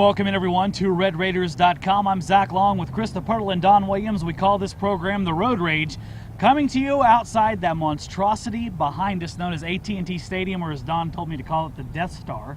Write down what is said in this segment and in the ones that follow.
welcome in everyone to RedRaiders.com. I'm Zach Long with Krista Pirtle and Don Williams. We call this program The Road Rage, coming to you outside that monstrosity behind us known as AT&T Stadium, or as Don told me to call it, the Death Star.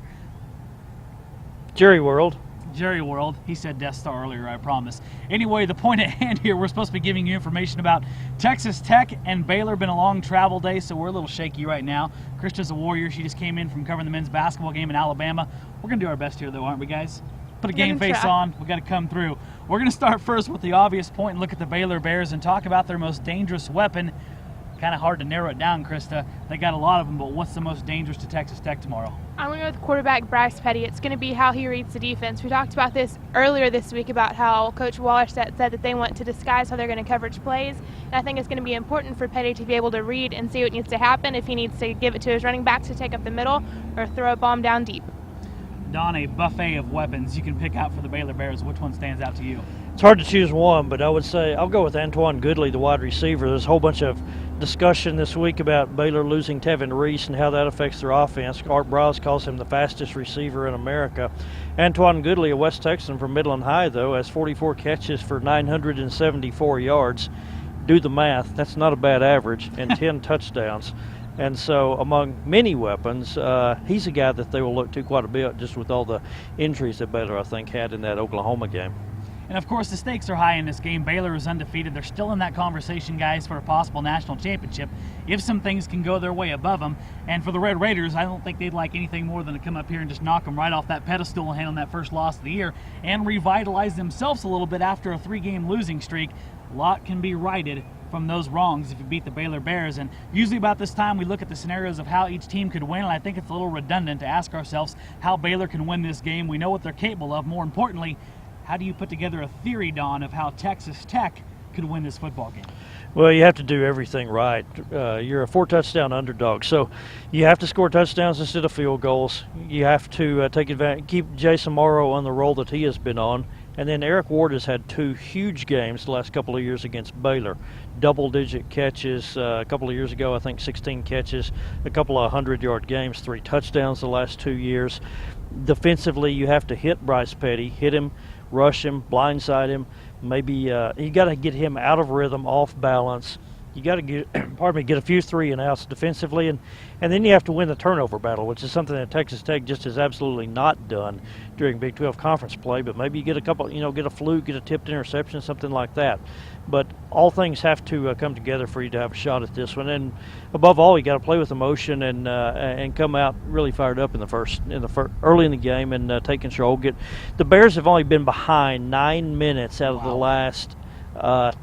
Jerry World. Jerry World. He said Death Star earlier, I promise. Anyway, the point at hand here, we're supposed to be giving you information about Texas Tech and Baylor. Been a long travel day, so we're a little shaky right now. Krista's a warrior. She just came in from covering the men's basketball game in Alabama. We're going to do our best here, though, aren't we, guys? Put a game face on. We got to come through. We're going to start first with the obvious point and look at the Baylor Bears and talk about their most dangerous weapon. Kind of hard to narrow it down, Krista. They got a lot of them, but what's the most dangerous to Texas Tech tomorrow? I'm going to go with quarterback Bryce Petty. It's going to be how he reads the defense. We talked about this earlier this week about how Coach Wallerstedt said that they want to disguise how they're going to coverage plays. And I think it's going to be important for Petty to be able to read and see what needs to happen, if he needs to give it to his running backs to take up the middle or throw a bomb down deep. Don, a buffet of weapons you can pick out for the Baylor Bears. Which one stands out to you? It's hard to choose one, but I would say I'll go with Antoine Goodley, the wide receiver. There's a whole bunch of discussion this week about Baylor losing Tevin Reese and how that affects their offense. Art Browse calls him the fastest receiver in America. Antoine Goodley, a West Texan from Midland High, though, has 44 catches for 974 yards. Do the math. That's not a bad average, and 10 touchdowns. And so among many weapons, he's a guy that they will look to quite a bit, just with all the injuries that Baylor, I think, had in that Oklahoma game. And, of course, the stakes are high in this game. Baylor is undefeated. They're still in that conversation, guys, for a possible national championship if some things can go their way above them. And for the Red Raiders, I don't think they'd like anything more than to come up here and just knock them right off that pedestal and hand them that first loss of the year and revitalize themselves a little bit after a 3-game losing streak. A lot can be righted from those wrongs if you beat the Baylor Bears. And usually about this time we look at the scenarios of how each team could win, and I think it's a little redundant to ask ourselves how Baylor can win this game. We know what they're capable of. More importantly, how do you put together a theory, Don, of how Texas Tech could win this football game? Well, you have to do everything right. You're a 4-touchdown underdog, so you have to score touchdowns instead of field goals. You have to take advantage, keep Jason Morrow on the roll that he has been on. And then Eric Ward has had 2 huge games the last couple of years against Baylor. Double-digit catches a couple of years ago, I think 16 catches, a couple of 100-yard games, 3 touchdowns the last 2 years. Defensively, you have to hit Bryce Petty, hit him, rush him, blindside him. Maybe you got to get him out of rhythm, off balance. You got to get a few 3-and-outs defensively, and then you have to win the turnover battle, which is something that Texas Tech just has absolutely not done during Big 12 conference play. But maybe you get a couple, get a fluke, get a tipped interception, something like that. But all things have to come together for you to have a shot at this one. And above all, you got to play with emotion and come out really fired up early in the game and take control. The Bears have only been behind 9 minutes out of the last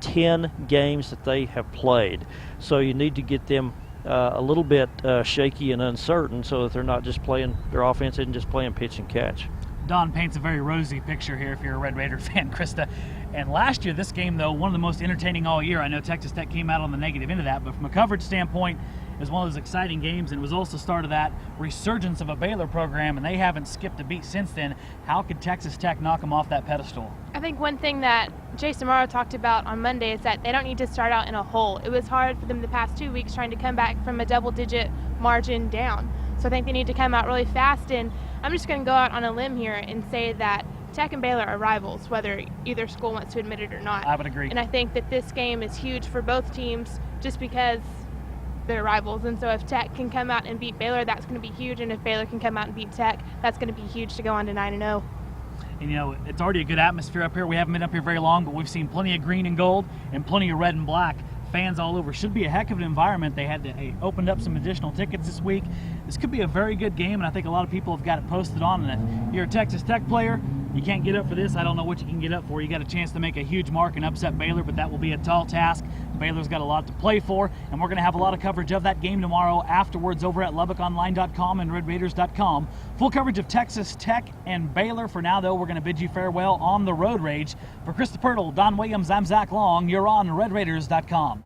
10 games that they have played. So you need to get them a little bit shaky and uncertain so that they're not just playing, their offense isn't just playing pitch and catch. Don paints a very rosy picture here if you're a Red Raider fan, Krista. And last year, this game, though, one of the most entertaining all year. I know Texas Tech came out on the negative end of that, but from a coverage standpoint, it was one of those exciting games, and it was also start of that resurgence of a Baylor program, and they haven't skipped a beat since then. How could Texas Tech knock them off that pedestal? I think one thing that Jason Morrow talked about on Monday is that they don't need to start out in a hole. It was hard for them the past 2 weeks trying to come back from a double-digit margin down. So I think they need to come out really fast, and I'm just going to go out on a limb here and say that Tech and Baylor are rivals, whether either school wants to admit it or not. I would agree. And I think that this game is huge for both teams just because they're rivals. And so if Tech can come out and beat Baylor, that's going to be huge. And if Baylor can come out and beat Tech, that's going to be huge to go on to 9-0. And, it's already a good atmosphere up here. We haven't been up here very long, but we've seen plenty of green and gold and plenty of red and black. Fans all over. Should be a heck of an environment. They had opened up some additional tickets this week. This could be a very good game, and I think a lot of people have got it posted on. And if you're a Texas Tech player, you can't get up for this. I don't know what you can get up for. You got a chance to make a huge mark and upset Baylor, but that will be a tall task. Baylor's got a lot to play for, and we're going to have a lot of coverage of that game tomorrow afterwards over at LubbockOnline.com and RedRaiders.com. Full coverage of Texas Tech and Baylor. For now, though, we're going to bid you farewell on the Road Rage. For Krista Pirtle, Don Williams, I'm Zach Long. You're on RedRaiders.com.